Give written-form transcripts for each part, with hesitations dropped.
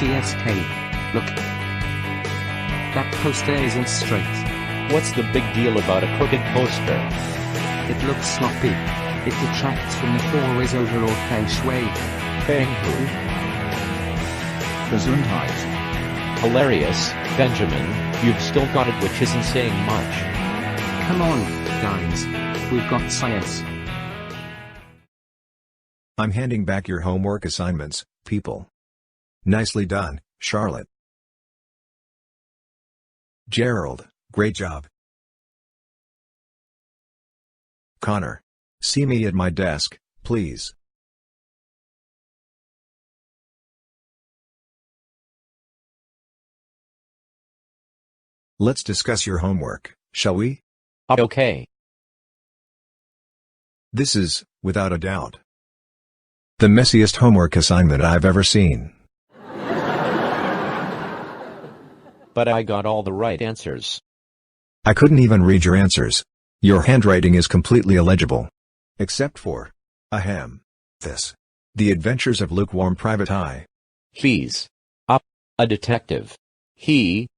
CSK. Look. That poster isn't straight. What's the big deal about a crooked poster? It looks sloppy. It detracts from the four-ways overall feng shui. Feng who? Gesundheit. Hilarious, Benjamin, you've still got it, which isn't saying much. Come on, guys. We've got science. I'm handing back your homework assignments, people. Nicely done, Charlotte. Gerald, great job. Connor. See me at my desk, please. Let's discuss your homework, shall we? Okay. This is, without a doubt, the messiest homework assignment I've ever seen. But I got all the right answers. I couldn't even read your answers. Your handwriting is completely illegible. Except for, ahem, this. The Adventures of Lukewarm Private Eye. He's a detective. He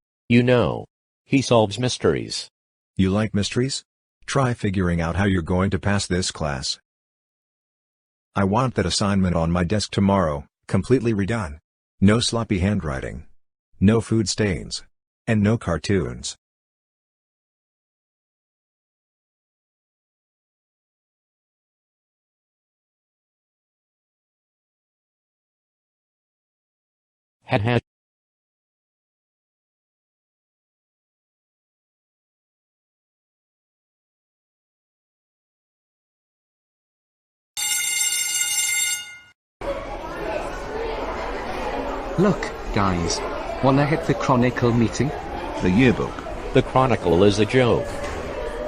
solves mysteries. You like mysteries? Try figuring out how you're going to pass this class. I want that assignment on my desk tomorrow, completely redone. No sloppy handwriting. No food stains. And no cartoons. Had. Look, guys. Wanna hit the chronicle meeting? The yearbook. The chronicle is a joke.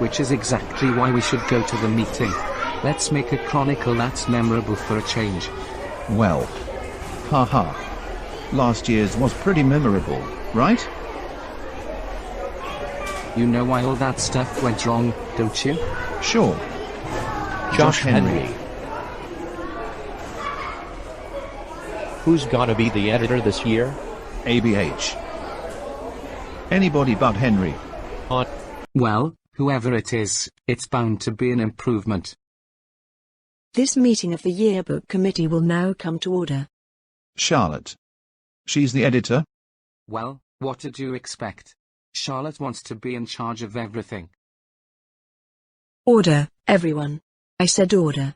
Which is exactly why we should go to the meeting. Let's make a chronicle that's memorable for a change. Well. Haha. Last year's was pretty memorable, right? You know why all that stuff went wrong, don't you? Sure. Josh Henry. Who's gonna be the editor this year? ABH. Anybody but Henry. Well, whoever it is, it's bound to be an improvement. This meeting of the yearbook committee will now come to order. Charlotte. She's the editor? Well, what did you expect? Charlotte wants to be in charge of everything. Order, everyone. I said order.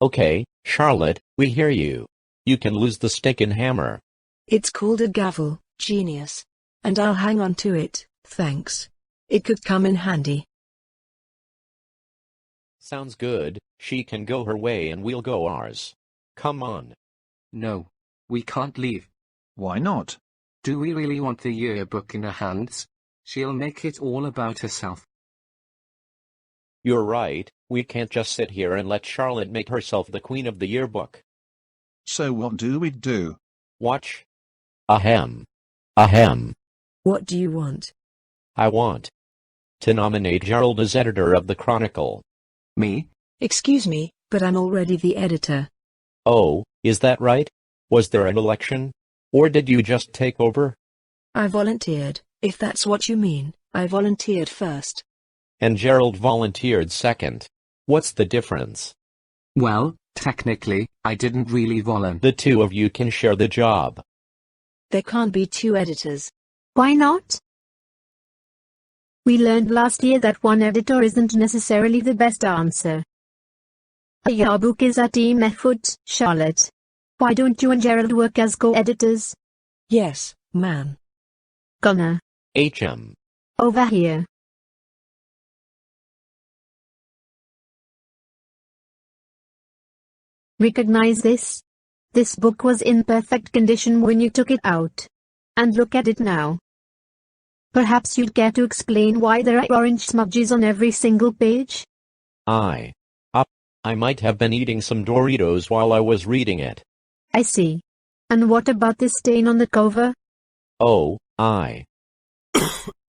Okay, Charlotte, we hear you. You can lose the stick and hammer. It's called a gavel, genius. And I'll hang on to it, thanks. It could come in handy. Sounds good, she can go her way and we'll go ours. Come on. No. We can't leave. Why not? Do we really want the yearbook in her hands? She'll make it all about herself. You're right, we can't just sit here and let Charlotte make herself the queen of the yearbook. So what do we do? Watch. Ahem. Ahem. What do you want? I want to nominate Gerald as editor of the Chronicle. Me? Excuse me, but I'm already the editor. Oh, is that right? Was there an election? Or did you just take over? I volunteered, if that's what you mean. I volunteered first. And Gerald volunteered second. What's the difference? Well, technically, I didn't really volunteer. The two of you can share the job. There can't be two editors. Why not? We learned last year that one editor isn't necessarily the best answer. A yearbook is a team effort, Charlotte. Why don't you and Gerald work as co-editors? Yes, ma'am. Connor. HM. Over here. Recognize this? This book was in perfect condition when you took it out. And look at it now. Perhaps you'd care to explain why there are orange smudges on every single page? I might have been eating some Doritos while I was reading it. I see. And what about this stain on the cover? Oh, I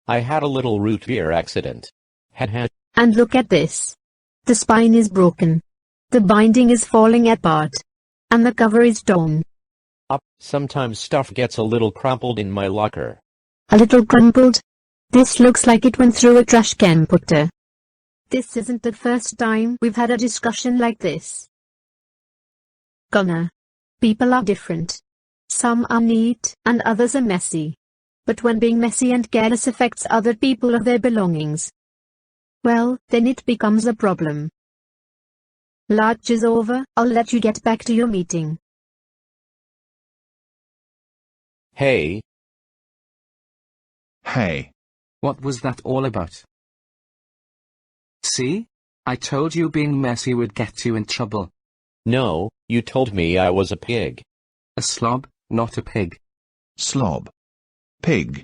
had a little root beer accident. And look at this. The spine is broken. The binding is falling apart. And the cover is torn. Sometimes stuff gets a little crumpled in my locker. A little crumpled? This looks like it went through a trash can putter. This isn't the first time we've had a discussion like this. Connor. People are different. Some are neat and others are messy. But when being messy and careless affects other people or their belongings, well, then it becomes a problem. Lunch is over, I'll let you get back to your meeting. Hey. Hey. What was that all about? See? I told you being messy would get you in trouble. No, you told me I was a pig. A slob, not a pig. Slob. Pig.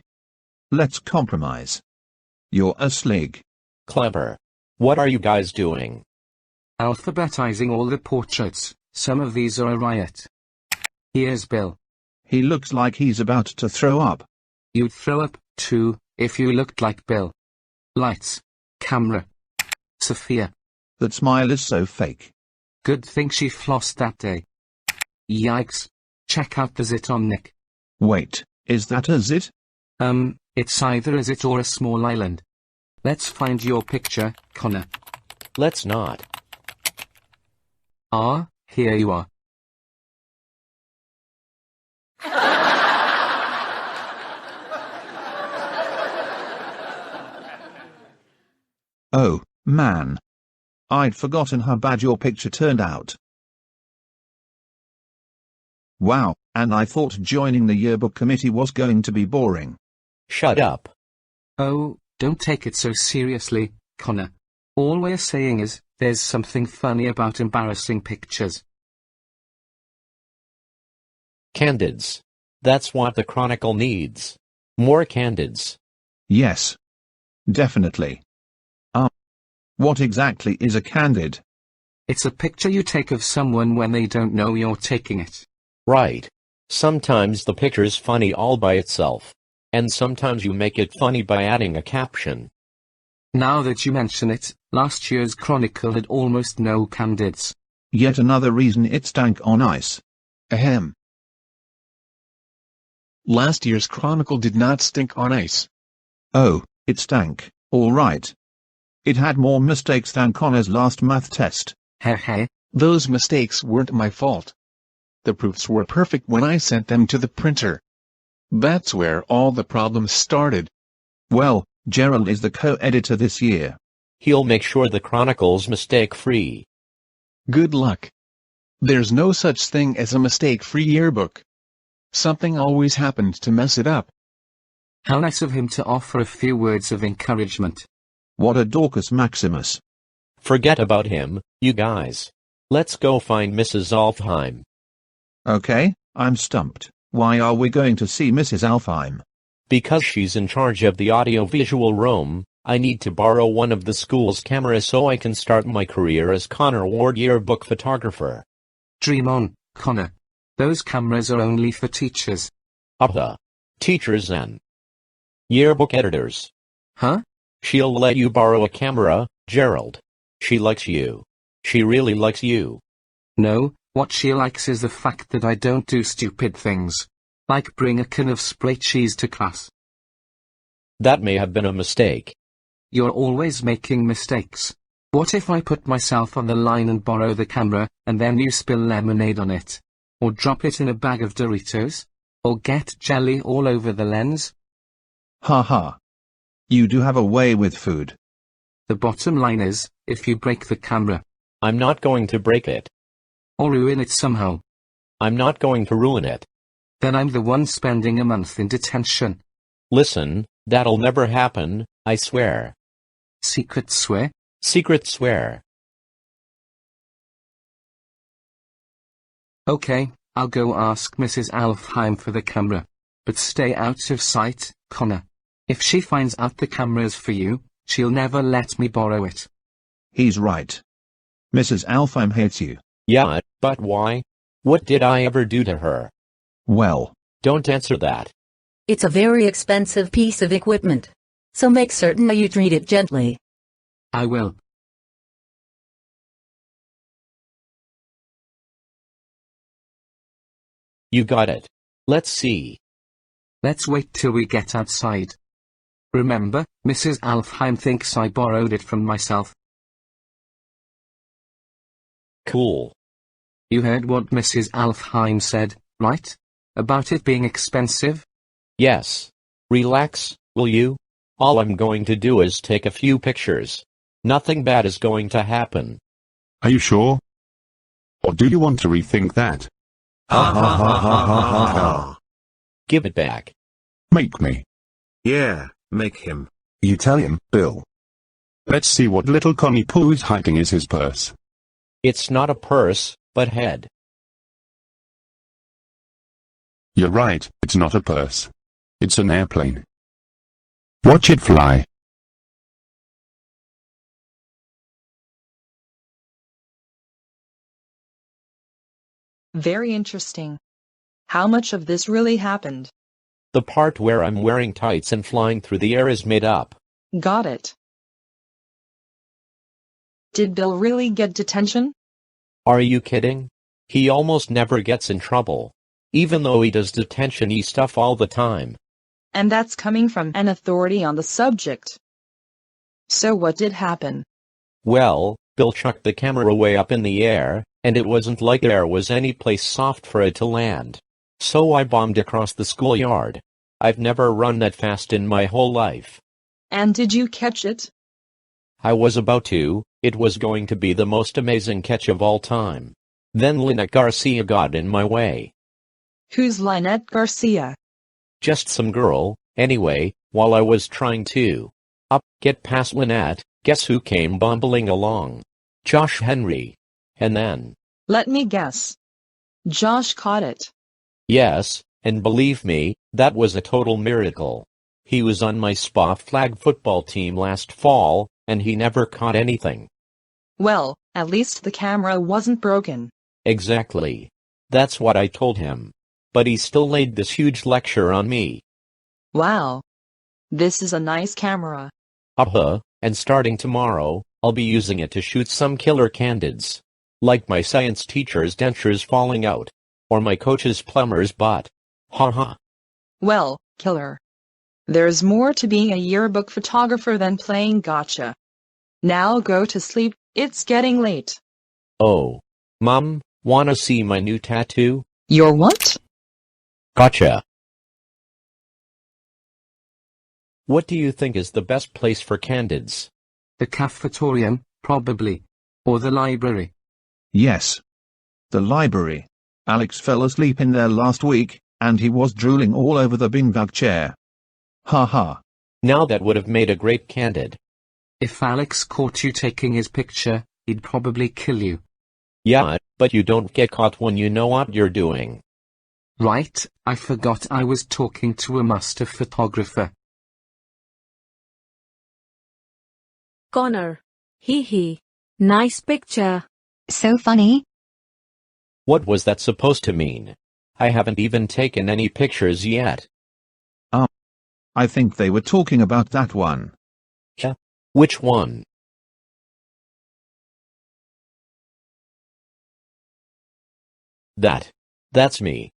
Let's compromise. You're a slig. Clever. What are you guys doing? Alphabetizing all the portraits. Some of these are a riot. Here's Bill. He looks like he's about to throw up. You'd throw up, too, if you looked like Bill. Lights. Camera. Sophia. That smile is so fake. Good thing she flossed that day. Yikes. Check out the zit on Nick. Wait, is that a zit? It's either a zit or a small island. Let's find your picture, Connor. Let's not. Ah, here you are. Oh, man. I'd forgotten how bad your picture turned out. Wow, and I thought joining the yearbook committee was going to be boring. Shut up. Oh, don't take it so seriously, Connor. All we're saying is, there's something funny about embarrassing pictures. Candids. That's what the Chronicle needs. More candids. Yes. Definitely. What exactly is a candid? It's a picture you take of someone when they don't know you're taking it. Right. Sometimes the picture's funny all by itself. And sometimes you make it funny by adding a caption. Now that you mention it, last year's Chronicle had almost no candids. Yet another reason it stank on ice. Ahem. Last year's Chronicle did not stink on ice. Oh, it stank, all right. It had more mistakes than Connor's last math test. Heh. Those mistakes weren't my fault. The proofs were perfect when I sent them to the printer. That's where all the problems started. Well, Gerald is the co-editor this year. He'll make sure the Chronicle's mistake-free. Good luck. There's no such thing as a mistake-free yearbook. Something always happens to mess it up. How nice of him to offer a few words of encouragement. What a Dorcas Maximus. Forget about him, you guys. Let's go find Mrs. Alfheim. Okay, I'm stumped. Why are we going to see Mrs. Alfheim? Because she's in charge of the audiovisual room, I need to borrow one of the school's cameras so I can start my career as Connor Ward yearbook photographer. Dream on, Connor. Those cameras are only for teachers. Teachers and yearbook editors. Huh? She'll let you borrow a camera, Gerald. She likes you. She really likes you. No, what she likes is the fact that I don't do stupid things. Like bring a can of spray cheese to class. That may have been a mistake. You're always making mistakes. What if I put myself on the line and borrow the camera, and then you spill lemonade on it? Or drop it in a bag of Doritos? Or get jelly all over the lens? Ha ha. You do have a way with food. The bottom line is, if you break the camera, I'm not going to break it. or ruin it somehow, I'm not going to ruin it. then I'm the one spending a month in detention. Listen, that'll never happen, I swear. Secret swear? Secret swear. Okay, I'll go ask Mrs. Alfheim for the camera. But stay out of sight, Connor. If she finds out the camera's for you, she'll never let me borrow it. He's right. Mrs. Alfheim hates you. Yeah, but why? What did I ever do to her? Well, Don't answer that. It's a very expensive piece of equipment. So make certain you treat it gently. I will. You got it. Let's see. Let's wait till we get outside. Remember, Mrs. Alfheim thinks I borrowed it from myself. Cool. You heard what Mrs. Alfheim said, right? About it being expensive? Yes. Relax, will you? All I'm going to do is take a few pictures. Nothing bad is going to happen. Are you sure? Or do you want to rethink that? Ha ha ha ha ha ha ha. Give it back. Make me. Yeah, make him. You tell him, Bill. Let's see what little Connie Pooh's hiding is his purse. It's not a purse, but head. You're right, it's not a purse. It's an airplane. Watch it fly. Very interesting. How much of this really happened? The part where I'm wearing tights and flying through the air is made up. Got it. Did Bill really get detention? Are you kidding? He almost never gets in trouble. Even though he does detention-y stuff all the time. And that's coming from an authority on the subject. So what did happen? Well, Bill chucked the camera way up in the air, and it wasn't like there was any place soft for it to land. So I bombed across the schoolyard. I've never run that fast in my whole life. And did you catch it? I was about to. It was going to be the most amazing catch of all time. Then Lynette Garcia got in my way. Who's Lynette Garcia? Just some girl. Anyway, while I was trying to get past Lynette, guess who came bumbling along? Josh Henry. And then... Let me guess. Josh caught it. Yes, and believe me, that was a total miracle. He was on my SPA flag football team last fall, and he never caught anything. Well, at least the camera wasn't broken. Exactly. That's what I told him. But he still laid this huge lecture on me. Wow. This is a nice camera. And starting tomorrow, I'll be using it to shoot some killer candids. Like my science teacher's dentures falling out. Or my coach's plumber's butt. Ha. Well, killer. There's more to being a yearbook photographer than playing gotcha. Now go to sleep, it's getting late. Oh. Mom, wanna see my new tattoo? Your what? Gotcha. What do you think is the best place for candids? The cafetorium, probably. Or the library. Yes. The library. Alex fell asleep in there last week, and he was drooling all over the beanbag chair. Ha ha. Now that would have made a great candid. If Alex caught you taking his picture, he'd probably kill you. Yeah, but you don't get caught when you know what you're doing. Right, I forgot I was talking to a master photographer. Connor. Hee. Nice picture. So funny. What was that supposed to mean? I haven't even taken any pictures yet. I think they were talking about that one. Yeah. Which one? That's me.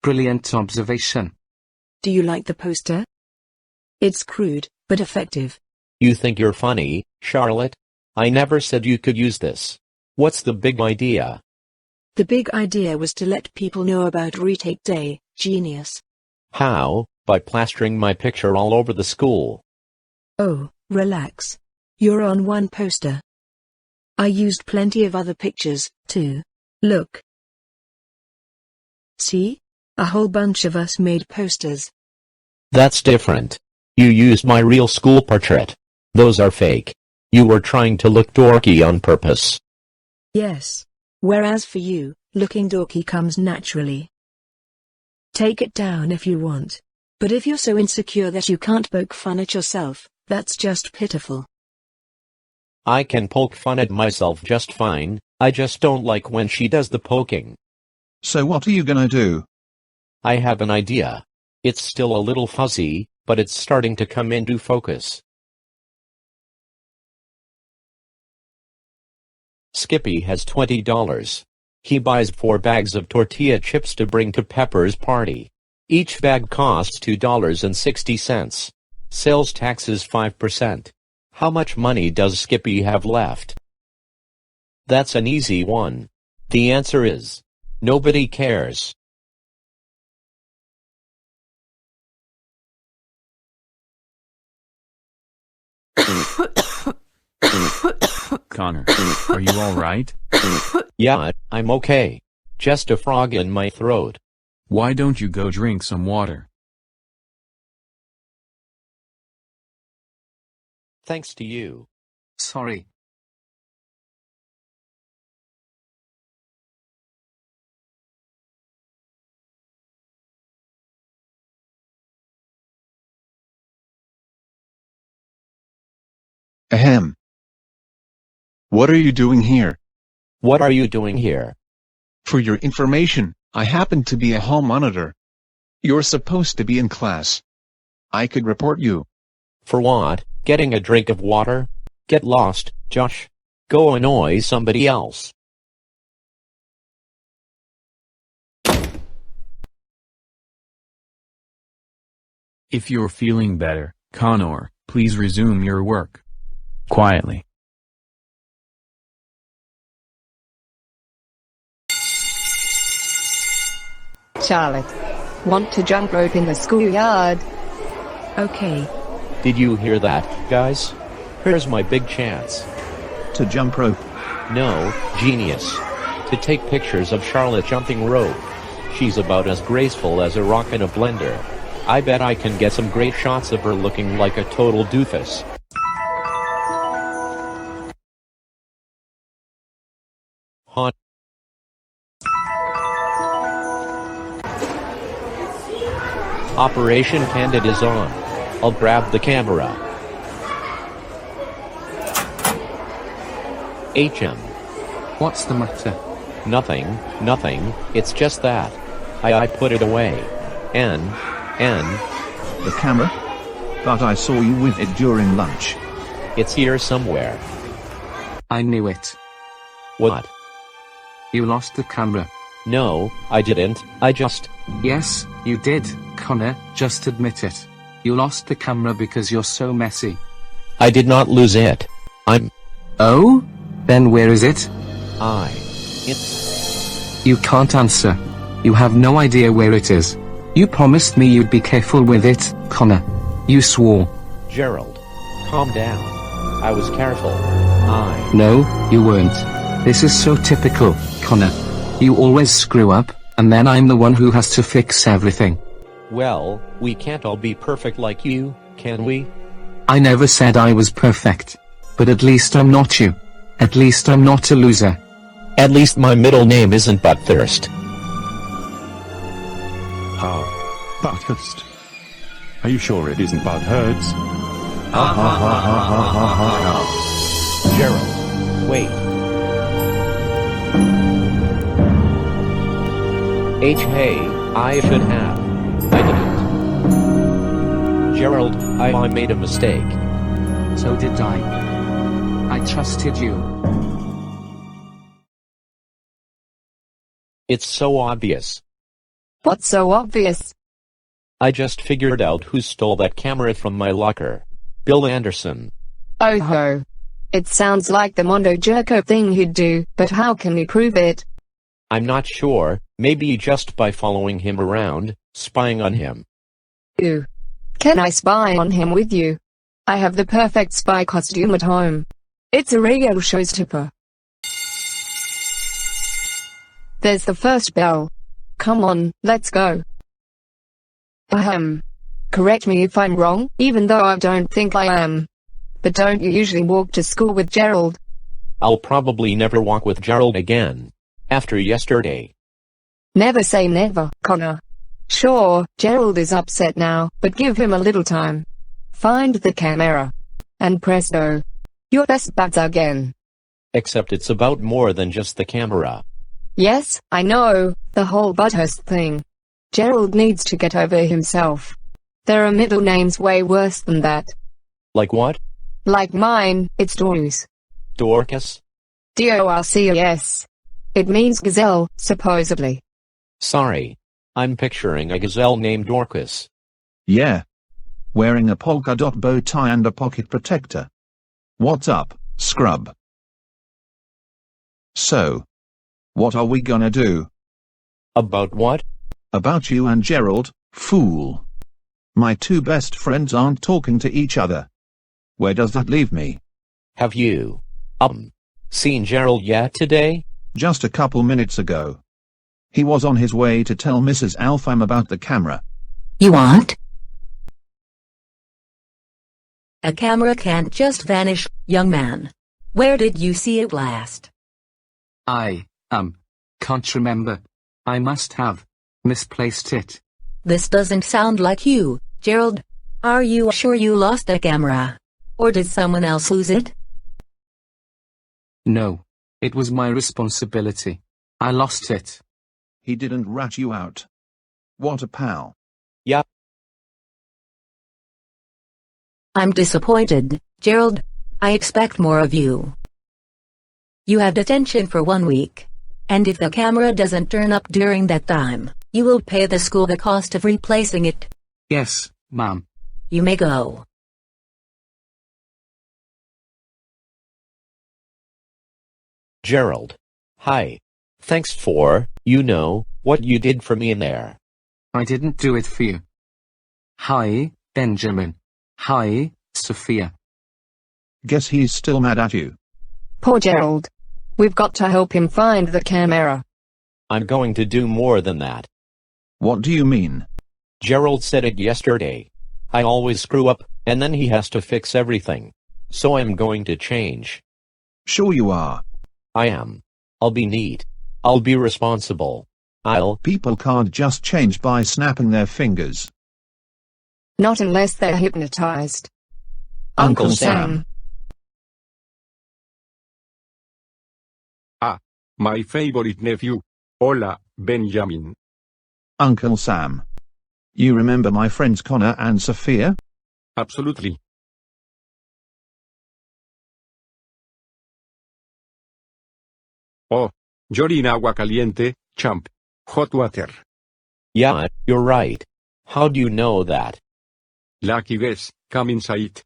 Brilliant observation. Do you like the poster? It's crude, but effective. You think you're funny, Charlotte? I never said you could use this. What's the big idea? The big idea was to let people know about Retake Day, genius. How? By plastering my picture all over the school. Oh, relax. You're on one poster. I used plenty of other pictures, too. Look. See? A whole bunch of us made posters. That's different. You used my real school portrait. Those are fake. You were trying to look dorky on purpose. Yes. Whereas for you, looking dorky comes naturally. Take it down if you want. But if you're so insecure that you can't poke fun at yourself, that's just pitiful. I can poke fun at myself just fine, I just don't like when she does the poking. So what are you gonna do? I have an idea. It's still a little fuzzy, but it's starting to come into focus. Skippy has $20. He buys 4 bags of tortilla chips to bring to Pepper's party. Each bag costs $2.60. Sales tax is 5%. How much money does Skippy have left? That's an easy one. The answer is nobody cares. Connor, are you all right? Yeah, I'm okay. Just a frog in my throat. Why don't you go drink some water? Thanks to you. Sorry. Ahem. What are you doing here? What are you doing here? For your information, I happen to be a hall monitor. You're supposed to be in class. I could report you. For what? Getting a drink of water? Get lost, Josh. Go annoy somebody else. If you're feeling better, Connor, please resume your work. Quietly. Charlotte. Want to jump rope in the schoolyard? Okay. Did you hear that, guys? Here's my big chance. To jump rope. No, genius. To take pictures of Charlotte jumping rope. She's about as graceful as a rock in a blender. I bet I can get some great shots of her looking like a total doofus. Hot. Operation Candid is on. I'll grab the camera. HM. What's the matter? Nothing, it's just that. I put it away. N. The camera? But I saw you with it during lunch. It's here somewhere. I knew it. What? You lost the camera. No, I didn't. I just... Yes, you did, Connor, just admit it. You lost the camera because you're so messy. I did not lose it. Oh? Then where is it? It's... You can't answer. You have no idea where it is. You promised me you'd be careful with it, Connor. You swore. Gerald. Calm down. I was careful. No, you weren't. This is so typical, Connor. You always screw up, and then I'm the one who has to fix everything. Well, we can't all be perfect like you, can we? I never said I was perfect. But at least I'm not you. At least I'm not a loser. At least my middle name isn't Buttthirst. Butthurst. Are you sure it isn't Butthurst? Gerald, wait. Hey, I should have. I didn't. Gerald, I made a mistake. So did I. I trusted you. It's so obvious. What's so obvious? I just figured out who stole that camera from my locker. Bill Anderson. Oh ho. It sounds like the Mondo Jerko thing he'd do, but how can we prove it? I'm not sure, maybe just by following him around, spying on him. Ooh. Can I spy on him with you? I have the perfect spy costume at home. It's a real showstopper. There's the first bell. Come on, let's go. Ahem. Correct me if I'm wrong, even though I don't think I am. But don't you usually walk to school with Gerald? I'll probably never walk with Gerald again. After yesterday. Never say never, Connor. Sure, Gerald is upset now, but give him a little time. Find the camera. And presto. Your best buds again. Except it's about more than just the camera. Yes, I know, the whole Butthurst thing. Gerald needs to get over himself. There are middle names way worse than that. Like what? Like mine, it's Dorcas. Dorcas? Dorcas. It means gazelle, supposedly. Sorry. I'm picturing a gazelle named Dorcas. Yeah. Wearing a polka dot bow tie and a pocket protector. What's up, scrub? So, what are we gonna do? About what? About you and Gerald, fool. My two best friends aren't talking to each other. Where does that leave me? Have you, seen Gerald yet today? Just a couple minutes ago. He was on his way to tell Mrs. Alfam about the camera. You want? A camera can't just vanish, young man. Where did you see it last? I, can't remember. I must have misplaced it. This doesn't sound like you, Gerald. Are you sure you lost the camera? Or did someone else lose it? No. It was my responsibility. I lost it. He didn't rat you out. What a pal. Yup. I'm disappointed, Gerald. I expect more of you. You have detention for 1 week. And if the camera doesn't turn up during that time, you will pay the school the cost of replacing it. Yes, ma'am. You may go. Gerald. Hi. Thanks for, what you did for me in there. I didn't do it for you. Hi, Benjamin. Hi, Sophia. Guess he's still mad at you. Poor Gerald. We've got to help him find the camera. I'm going to do more than that. What do you mean? Gerald said it yesterday. I always screw up, and then he has to fix everything. So I'm going to change. Sure you are. I am. I'll be neat. I'll be responsible. People can't just change by snapping their fingers. Not unless they're hypnotized. Uncle Sam. My favorite nephew. Hola, Benjamin. Uncle Sam. You remember my friends Connor and Sophia? Absolutely. Oh, you're in agua caliente, champ. Hot water. Yeah, you're right. How do you know that? Lucky guess, come inside.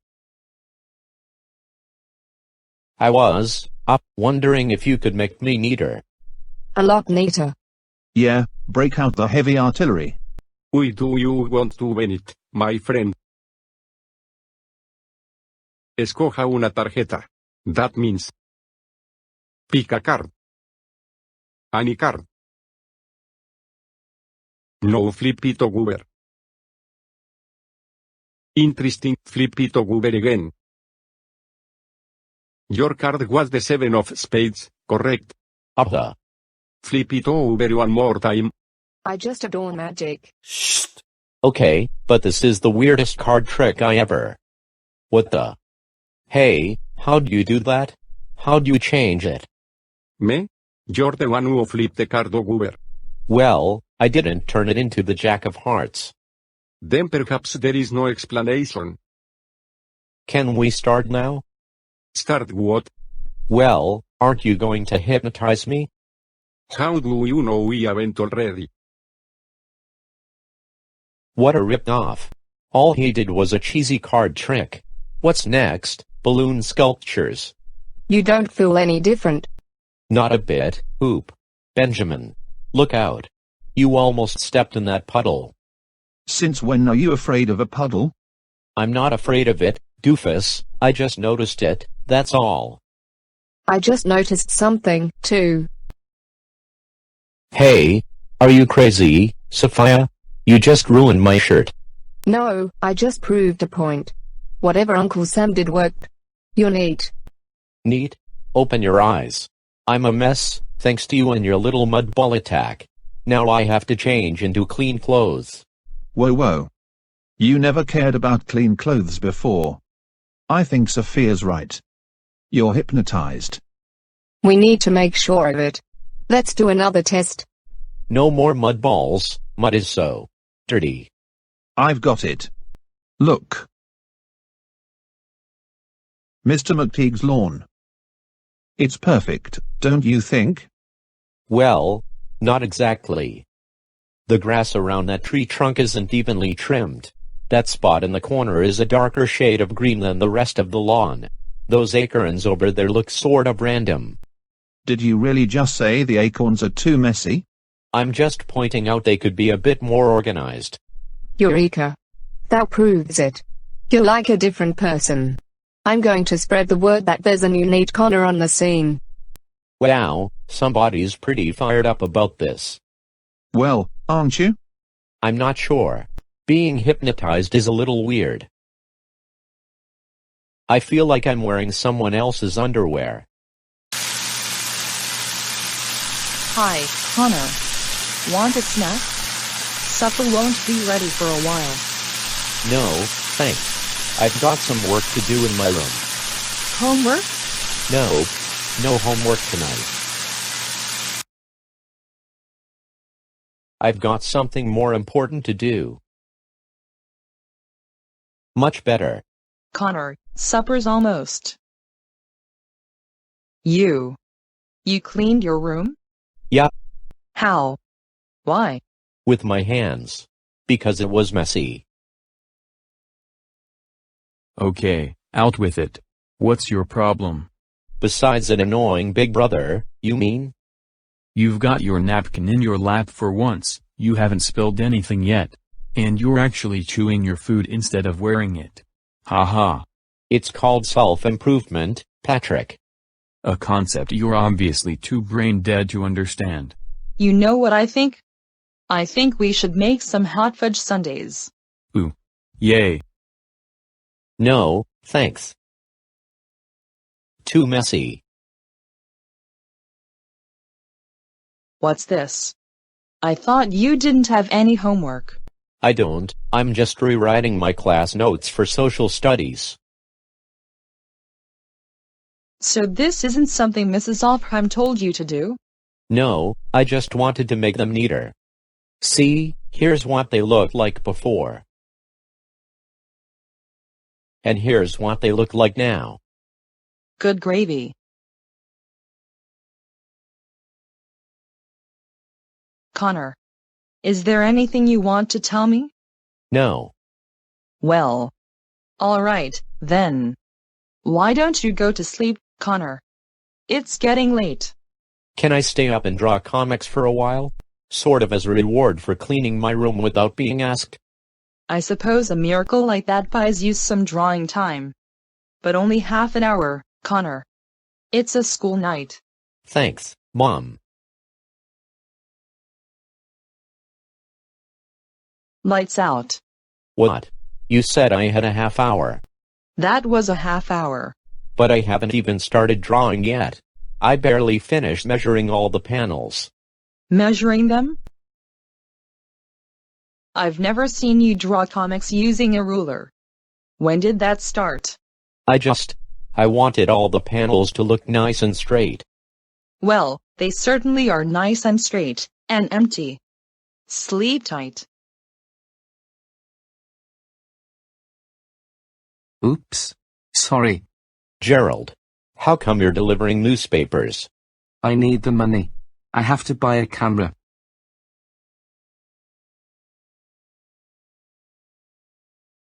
I was wondering if you could make me neater. A lot neater. Yeah, break out the heavy artillery. Why do you want to win it, my friend? Escoja una tarjeta. That means. Pick a card. Any card. No flip it over. Interesting, flip it over again. Your card was the 7 of spades, correct? Flip it over one more time. I just adore magic. Shh. Okay, but this is the weirdest card trick I ever. What the? Hey, how do you do that? How do you change it? Me? You're the one who flipped the card over. Well, I didn't turn it into the Jack of Hearts. Then perhaps there is no explanation. Can we start now? Start what? Well, aren't you going to hypnotize me? How do you know we haven't already? What a rip-off. All he did was a cheesy card trick. What's next? Balloon sculptures. You don't feel any different. Not a bit, Oop. Benjamin. Look out. You almost stepped in that puddle. Since when are you afraid of a puddle? I'm not afraid of it, doofus. I just noticed it, that's all. I just noticed something, too. Hey, are you crazy, Sophia? You just ruined my shirt. No, I just proved a point. Whatever Uncle Sam did worked. You're neat. Neat? Open your eyes. I'm a mess, thanks to you and your little mud ball attack. Now I have to change into clean clothes. Whoa whoa. You never cared about clean clothes before. I think Sophia's right. You're hypnotized. We need to make sure of it. Let's do another test. No more mud balls, mud is so dirty. I've got it. Look. Mr. McTeague's lawn. It's perfect, don't you think? Well, not exactly. The grass around that tree trunk isn't evenly trimmed. That spot in the corner is a darker shade of green than the rest of the lawn. Those acorns over there look sort of random. Did you really just say the acorns are too messy? I'm just pointing out they could be a bit more organized. Eureka! That proves it. You're like a different person. I'm going to spread the word that there's a new Nate Connor on the scene. Wow, somebody's pretty fired up about this. Well, aren't you? I'm not sure. Being hypnotized is a little weird. I feel like I'm wearing someone else's underwear. Hi, Connor. Want a snack? Supper won't be ready for a while. No, thanks. I've got some work to do in my room. Homework? No homework tonight. I've got something more important to do. Much better. Connor, supper's almost. You cleaned your room? Yup. How? Why? With my hands. Because it was messy. Okay, out with it. What's your problem? Besides an annoying big brother, you mean? You've got your napkin in your lap for once, you haven't spilled anything yet. And you're actually chewing your food instead of wearing it. Haha. It's called self-improvement, Patrick. A concept you're obviously too brain dead to understand. You know what I think? I think we should make some hot fudge sundaes. Ooh. Yay. No, thanks. Too messy. What's this? I thought you didn't have any homework. I don't, I'm just rewriting my class notes for social studies. So this isn't something Mrs. Offham told you to do? No, I just wanted to make them neater. See, here's what they looked like before. And here's what they look like now. Good gravy. Connor, is there anything you want to tell me? No. Well, all right, then. Why don't you go to sleep, Connor? It's getting late. Can I stay up and draw comics for a while? Sort of as a reward for cleaning my room without being asked? I suppose a miracle like that buys you some drawing time. But only half an hour, Connor. It's a school night. Thanks, Mom. Lights out. What? You said I had a half hour. That was a half hour. But I haven't even started drawing yet. I barely finished measuring all the panels. Measuring them? I've never seen you draw comics using a ruler. When did that start? I wanted all the panels to look nice and straight. Well, they certainly are nice and straight, and empty. Sleep tight. Oops. Sorry. Gerald, how come you're delivering newspapers? I need the money. I have to buy a camera.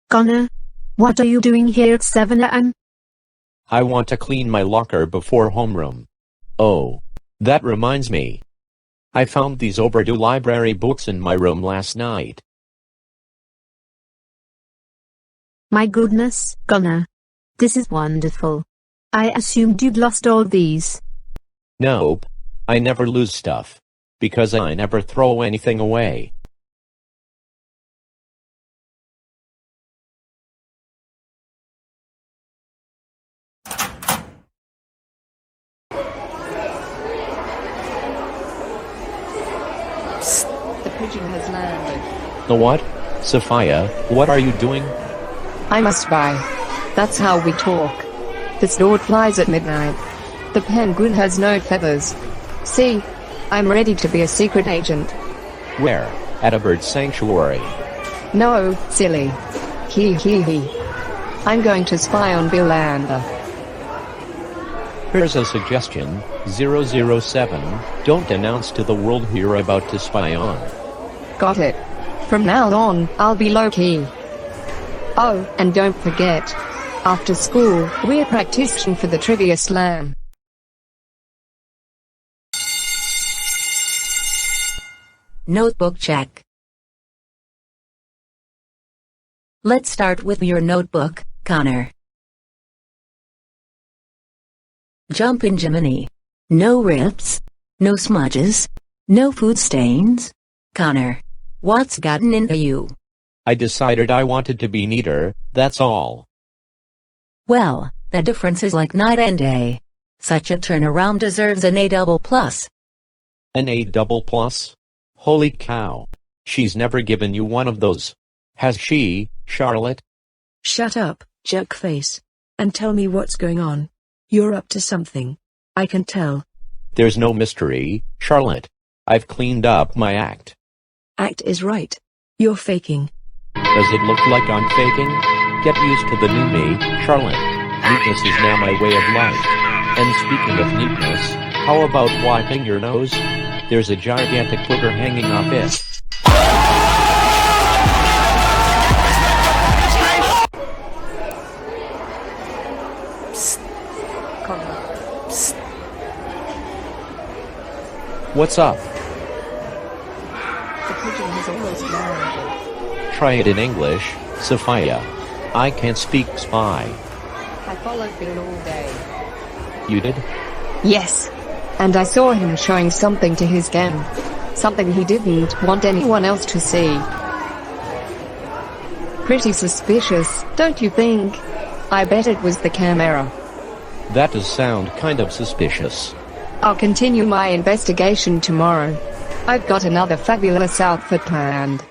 Connor, what are you doing here at 7 a.m.? I want to clean my locker before homeroom. Oh, that reminds me. I found these overdue library books in my room last night. My goodness, Connor. This is wonderful. I assumed you'd lost all these. Nope. I never lose stuff. Because I never throw anything away. Psst, the pigeon has landed. The what? Sophia, what are you doing? I must buy. That's how we talk. The stork flies at midnight. The penguin has no feathers. See? I'm ready to be a secret agent. Where? At a bird sanctuary. No, silly. Hee hee hee. I'm going to spy on Bill Lander. Here's a suggestion, 007, don't announce to the world who you're about to spy on. Got it. From now on, I'll be low-key. Oh, and don't forget. After school, we're practicing for the trivia slam. Notebook check. Let's start with your notebook, Connor. Jump in Jiminy. No rips. No smudges. No food stains. Connor, what's gotten into you? I decided I wanted to be neater, that's all. Well, the difference is like night and day. Such a turnaround deserves an A++. An A++? Holy cow. She's never given you one of those. Has she, Charlotte? Shut up, jerkface. And tell me what's going on. You're up to something. I can tell. There's no mystery, Charlotte. I've cleaned up my act. Act is right. You're faking. Does it look like I'm faking? Get used to the new me, Charlotte. Neatness is now my way of life. And speaking of neatness, how about wiping your nose? There's a gigantic booger hanging off it. What's up? The pigeon has almost landed. Try it in English, Sophia. I can't speak spy. I followed Bill all day. You did? Yes. And I saw him showing something to his gang. Something he didn't want anyone else to see. Pretty suspicious, don't you think? I bet it was the camera. That does sound kind of suspicious. I'll continue my investigation tomorrow. I've got another fabulous outfit planned.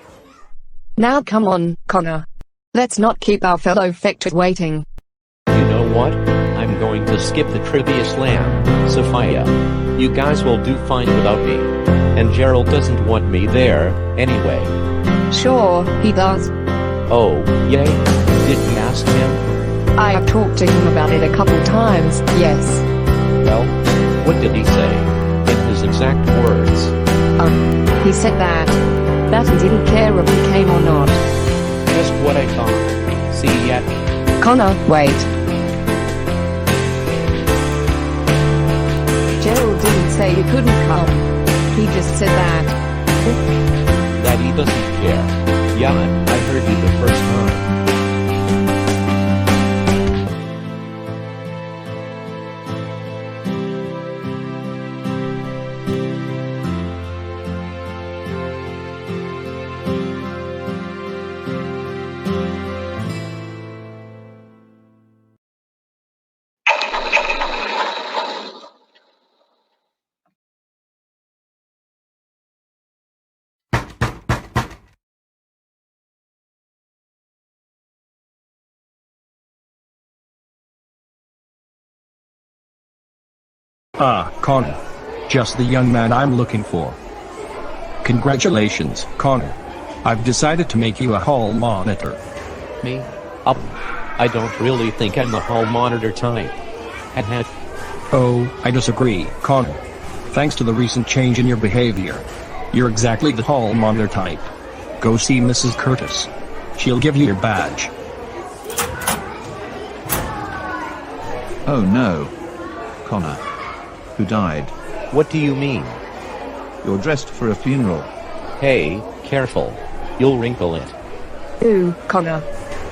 Now come on, Connor. Let's not keep our fellow Fector waiting. You know what? I'm going to skip the trivia slam, Sophia. You guys will do fine without me. And Gerald doesn't want me there, anyway. Sure, he does. Oh, yay? Did you ask him? I have talked to him about it a couple times, yes. Well, what did he say? In his exact words. He said that he didn't care if we came or not. Just what I thought. See yet? Connor, wait. Gerald didn't say you couldn't come. He just said that. That he doesn't care. Yeah, I heard you the first time. Ah, Connor. Just the young man I'm looking for. Congratulations, Connor. I've decided to make you a hall monitor. Me? I don't really think I'm the hall monitor type. Oh, I disagree, Connor. Thanks to the recent change in your behavior, you're exactly the hall monitor type. Go see Mrs. Curtis. She'll give you your badge. Oh no. Connor. Who died? What do you mean? You're dressed for a funeral. Hey, careful. You'll wrinkle it. Ooh, Connor.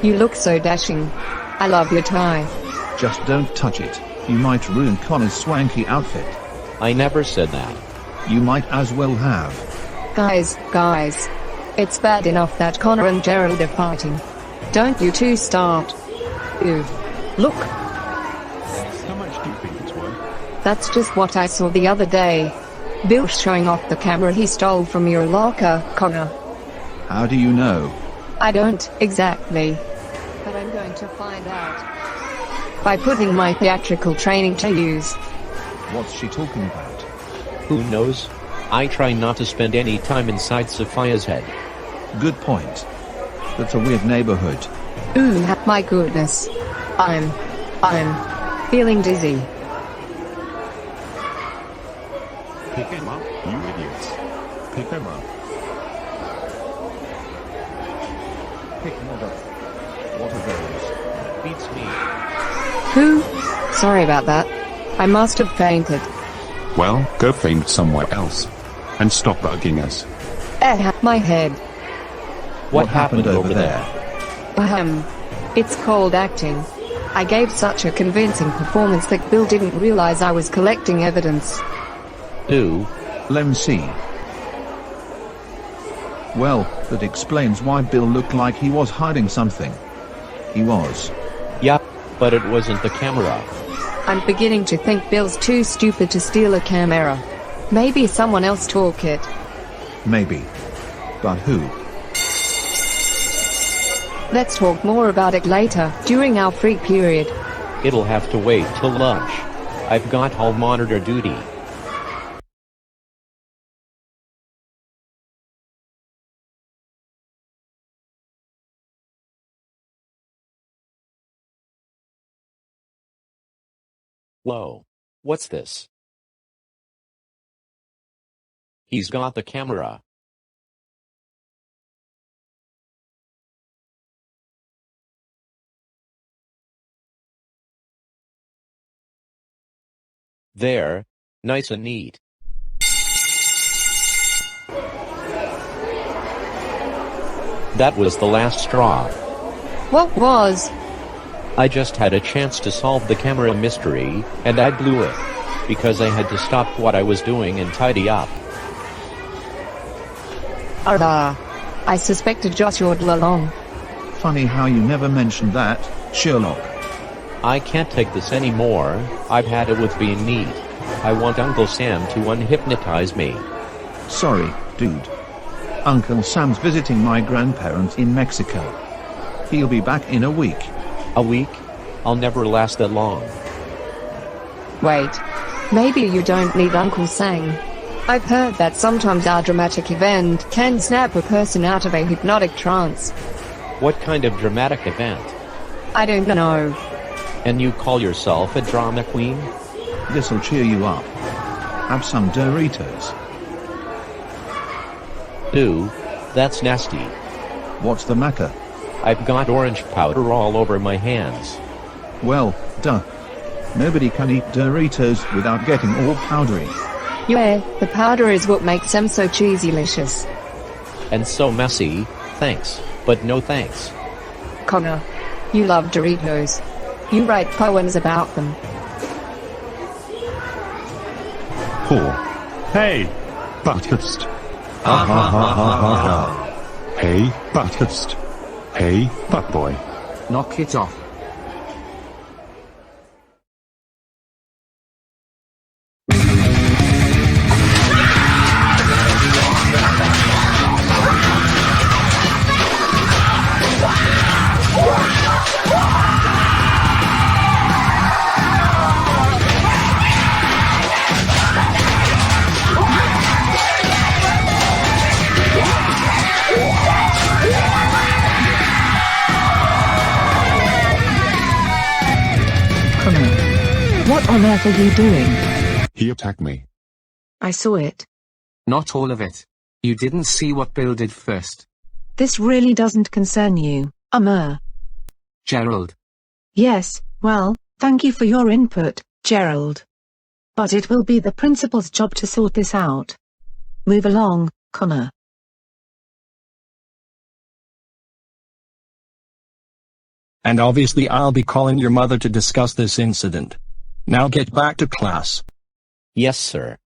You look so dashing. I love your tie. Just don't touch it. You might ruin Connor's swanky outfit. I never said that. You might as well have. Guys. It's bad enough that Connor and Gerald are fighting. Don't you two start. Ooh. Look. How much do you think it's worth? That's just what I saw the other day. Bill's showing off the camera he stole from your locker, Connor. How do you know? I don't, exactly. But I'm going to find out. By putting my theatrical training to use. What's she talking about? Who knows? I try not to spend any time inside Sophia's head. Good point. That's a weird neighborhood. Ooh, my goodness. I'm feeling dizzy. Pick him up, you idiots. Pick him up. Pick him up. What are those? Beats me. Who? Sorry about that. I must have fainted. Well, go faint somewhere else. And stop bugging us. My head. What happened over there? It's called acting. I gave such a convincing performance that Bill didn't realize I was collecting evidence. Let's see. Well, that explains why Bill looked like he was hiding something. He was. Yup, but it wasn't the camera. I'm beginning to think Bill's too stupid to steal a camera. Maybe someone else took it. Maybe. But who? Let's talk more about it later, during our free period. It'll have to wait till lunch. I've got hall monitor duty. Whoa. What's this? He's got the camera. There, nice and neat. That was the last straw. What was? I just had a chance to solve the camera mystery, and I blew it. Because I had to stop what I was doing and tidy up. I suspected Josh all along. Funny how you never mentioned that, Sherlock. I can't take this anymore. I've had it with being neat. I want Uncle Sam to unhypnotize me. Sorry, dude. Uncle Sam's visiting my grandparents in Mexico. He'll be back in a week. A week? I'll never last that long. Wait. Maybe you don't need Uncle Sam. I've heard that sometimes our dramatic event can snap a person out of a hypnotic trance. What kind of dramatic event? I don't know. And you call yourself a drama queen? This'll cheer you up. Have some Doritos. Ew, that's nasty. What's the matter? I've got orange powder all over my hands. Well, duh. Nobody can eat Doritos without getting all powdery. Yeah, the powder is what makes them so cheesy-licious. And so messy, thanks, but no thanks. Connor, you love Doritos. You write poems about them. Poor. Hey, Buttist. Ha ha ha ha ha ha. Hey, Buttist. Hey, Butt Boy. Knock it off. What on earth are you doing? He attacked me. I saw it. Not all of it. You didn't see what Bill did first. This really doesn't concern you, Gerald. Yes, well, thank you for your input, Gerald. But it will be the principal's job to sort this out. Move along, Connor. And obviously I'll be calling your mother to discuss this incident. Now get back to class. Yes, sir.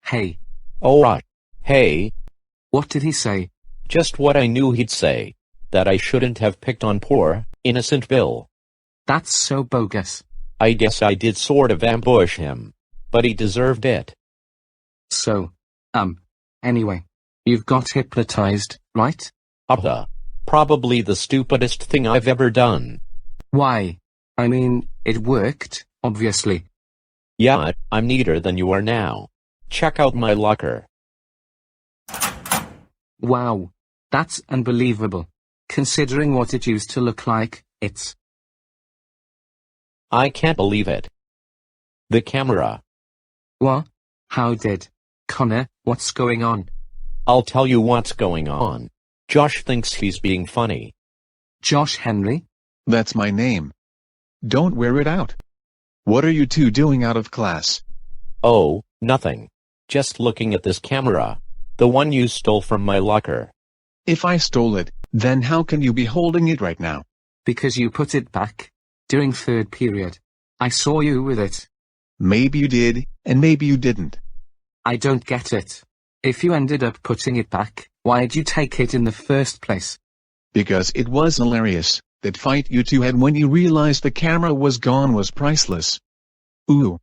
Hey. Alright. Hey. What did he say? Just what I knew he'd say. That I shouldn't have picked on poor, innocent Bill. That's so bogus. I guess I did sort of ambush him. But he deserved it. So, anyway. You've got hypnotized, right? Probably the stupidest thing I've ever done. Why? I mean, it worked, obviously. Yeah, I'm neater than you are now. Check out my locker. Wow. That's unbelievable. Considering what it used to look like, it's... I can't believe it. The camera. What? How did? Connor, what's going on? I'll tell you what's going on. Josh thinks he's being funny. Josh Henry? That's my name. Don't wear it out. What are you two doing out of class? Oh, nothing. Just looking at this camera. The one you stole from my locker. If I stole it, then how can you be holding it right now? Because you put it back. During third period. I saw you with it. Maybe you did, and maybe you didn't. I don't get it. If you ended up putting it back, why'd you take it in the first place? Because it was hilarious. That fight you two had when you realized the camera was gone was priceless. Ooh.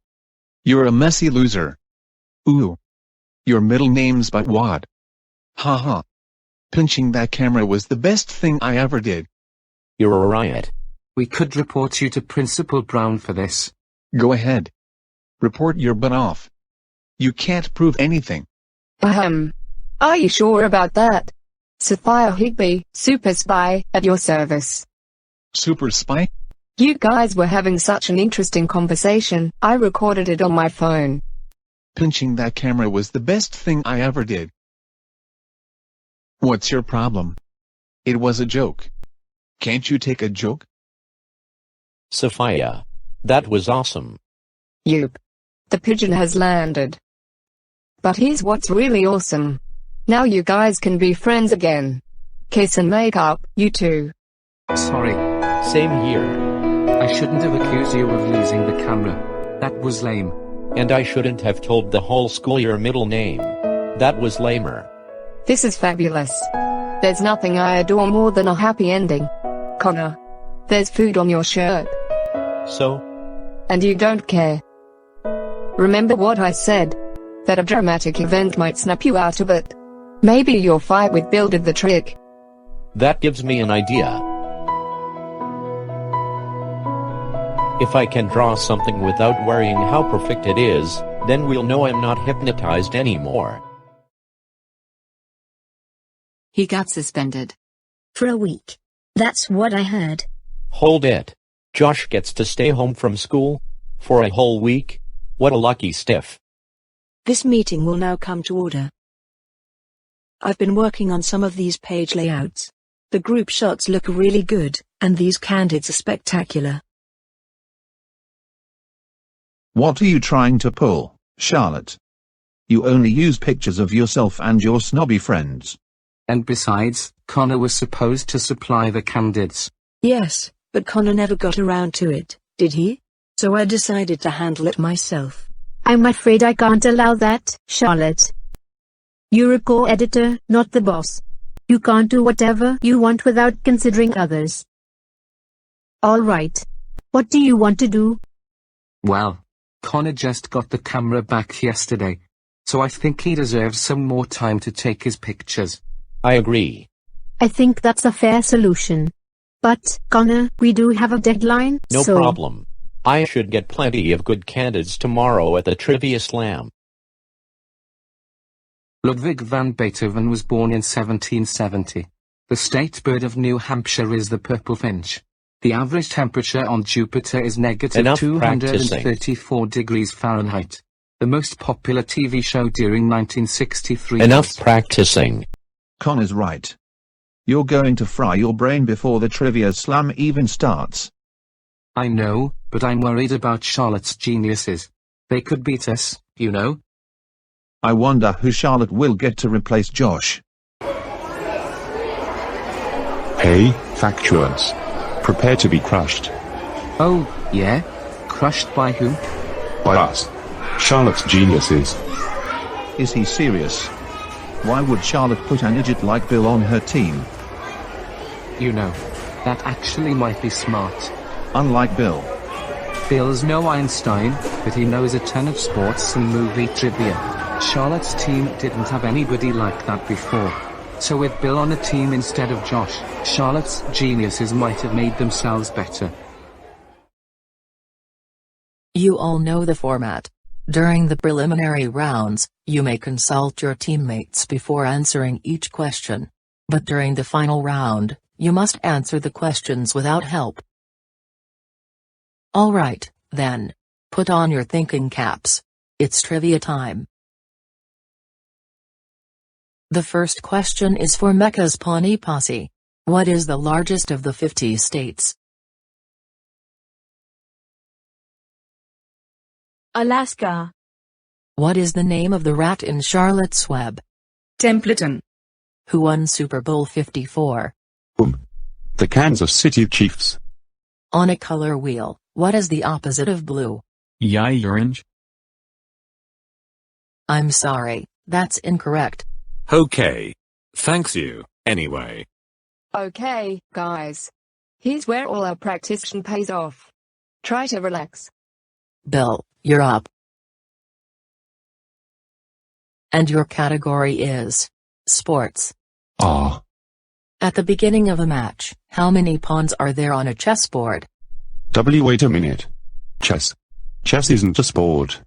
You're a messy loser. Ooh. Your middle name's but what? Haha. Pinching that camera was the best thing I ever did. You're a riot. We could report you to Principal Brown for this. Go ahead. Report your butt off. You can't prove anything. Are you sure about that? Sapphire Higby, Super Spy, at your service. Super Spy? You guys were having such an interesting conversation, I recorded it on my phone. Pinching that camera was the best thing I ever did. What's your problem? It was a joke. Can't you take a joke? Sophia. That was awesome. Yup. The pigeon has landed. But here's what's really awesome. Now you guys can be friends again. Kiss and make up, you two. Sorry. Same here. I shouldn't have accused you of losing the camera. That was lame. And I shouldn't have told the whole school your middle name. That was lamer. This is fabulous. There's nothing I adore more than a happy ending. Connor. There's food on your shirt. So? And you don't care. Remember what I said? That a dramatic event might snap you out of it. Maybe your fight with Bill did the trick. That gives me an idea. If I can draw something without worrying how perfect it is, then we'll know I'm not hypnotized anymore. He got suspended. For a week. That's what I heard. Hold it. Josh gets to stay home from school? For a whole week? What a lucky stiff. This meeting will now come to order. I've been working on some of these page layouts. The group shots look really good, and these candids are spectacular. What are you trying to pull, Charlotte? You only use pictures of yourself and your snobby friends. And besides, Connor was supposed to supply the candids. Yes, but Connor never got around to it, did he? So I decided to handle it myself. I'm afraid I can't allow that, Charlotte. You're a co-editor, not the boss. You can't do whatever you want without considering others. Alright. What do you want to do? Well, Connor just got the camera back yesterday, so I think he deserves some more time to take his pictures. I agree. I think that's a fair solution. But, Connor, we do have a deadline, No problem. I should get plenty of good candidates tomorrow at the Trivia Slam. Ludwig van Beethoven was born in 1770. The state bird of New Hampshire is the purple finch. The average temperature on Jupiter is negative Enough 234 degrees Fahrenheit. The most popular TV show during 1963 Enough practicing. Connor's right. You're going to fry your brain before the Trivia Slam even starts. I know, but I'm worried about Charlotte's geniuses. They could beat us, you know? I wonder who Charlotte will get to replace Josh. Hey, factuants. Prepare to be crushed. Oh, yeah? Crushed by who? By us. Charlotte's geniuses. Is he serious? Why would Charlotte put an idiot like Bill on her team? You know, that actually might be smart. Unlike Bill. Bill's no Einstein, but he knows a ton of sports and movie trivia. Charlotte's team didn't have anybody like that before. So with Bill on a team instead of Josh, Charlotte's geniuses might have made themselves better. You all know the format. During the preliminary rounds, you may consult your teammates before answering each question. But during the final round, you must answer the questions without help. Alright, then. Put on your thinking caps. It's trivia time. The first question is for Mecca's Pawnee Posse. What is the largest of the 50 states? Alaska. What is the name of the rat in Charlotte's Web? Templeton. Who won Super Bowl 54? The Kansas City Chiefs. On a color wheel, what is the opposite of blue? Orange. I'm sorry, that's incorrect. Okay. Thanks you, anyway. Okay, guys. Here's where all our practice pays off. Try to relax. Bill, you're up. And your category is sports. At the beginning of a match, how many pawns are there on a chessboard? Wait a minute. Chess. Chess isn't a sport.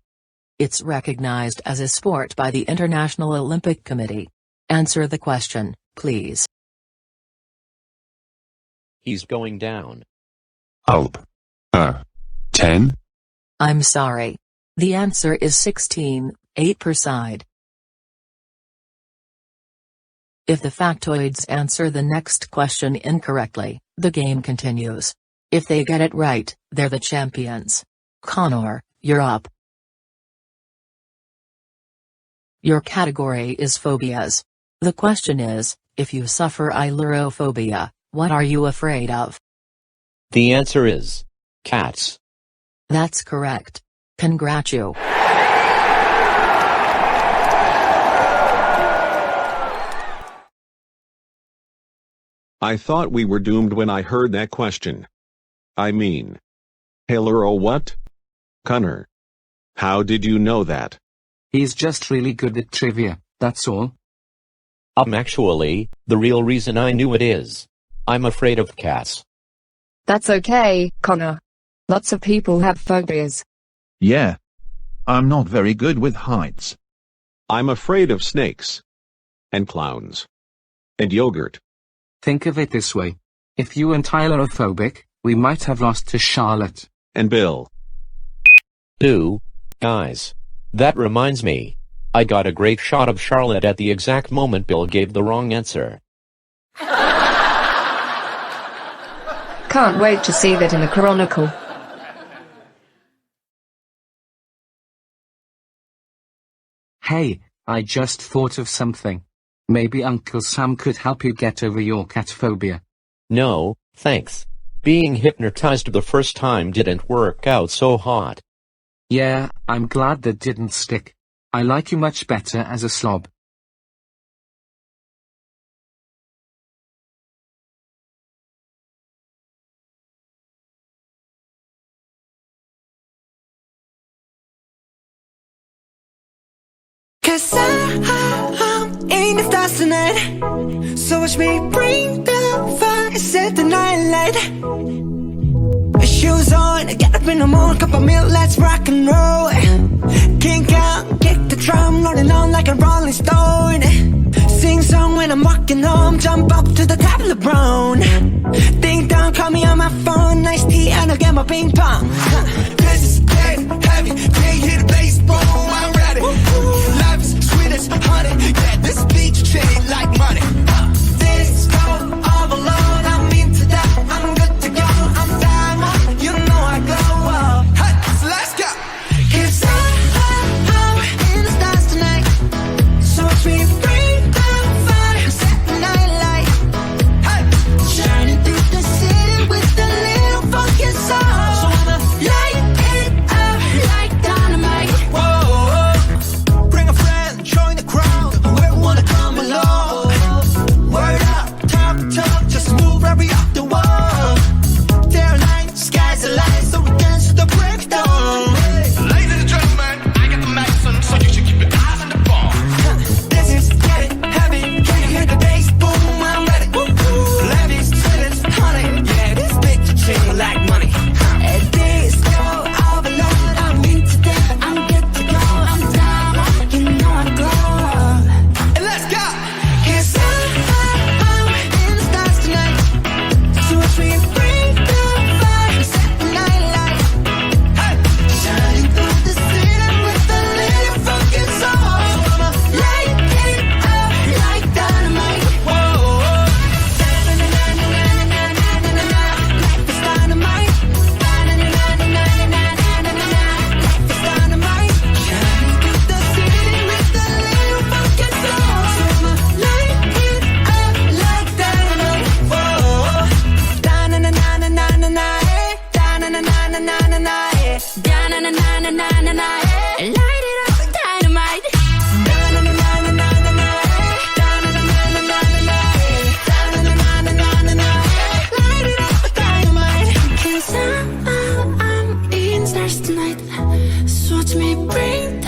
It's recognized as a sport by the International Olympic Committee. Answer the question, please. He's going down. 10? I'm sorry. The answer is 16, 8 per side. If the factoids answer the next question incorrectly, the game continues. If they get it right, they're the champions. Connor, you're up. Your category is phobias. The question is, if you suffer ailurophobia, what are you afraid of? The answer is cats. That's correct. Congratu. I thought we were doomed when I heard that question. I mean, Hailuro what? Connor. How did you know that? He's just really good at trivia, that's all. Actually, the real reason I knew it is, I'm afraid of cats. That's okay, Connor. Lots of people have phobias. Yeah. I'm not very good with heights. I'm afraid of snakes. And clowns. And yogurt. Think of it this way. If you and Tyler are phobic, we might have lost to Charlotte. And Bill. Guys. That reminds me. I got a great shot of Charlotte at the exact moment Bill gave the wrong answer. Can't wait to see that in the chronicle. Hey, I just thought of something. Maybe Uncle Sam could help you get over your cat phobia. No, thanks. Being hypnotized the first time didn't work out so hot. Yeah, I'm glad that didn't stick. I like you much better as a slob. Cause I'm in the stars tonight. So watch me bring the fire, set the night light. Shoes on, get up in the morning, cup of milk, let's rock and roll. Kink out, kick the drum, rolling on like a rolling stone. Sing song when I'm walking home, jump up to the top of the brown. Ding dong, call me on my phone, nice tea and I'll get my ping pong. This is dead heavy, can't hit a baseball, I'm ready. Life is sweet as honey, yeah, this beach chain like money. This go all alone, I'm into that, I'm good to go, I'm diamond, you know I glow up. Hey, so let's go. Cause I'm in the stars tonight, so watch me bring the fire, set the night light. Hey, shining through the city with a little funky soul. So I'ma light it up, na na na na, light it up with dynamite. Na na na na na na na na, na na na na na na na, na na na na na na na, light it up with dynamite. 'Cause I'm eating stars tonight, so watch me bring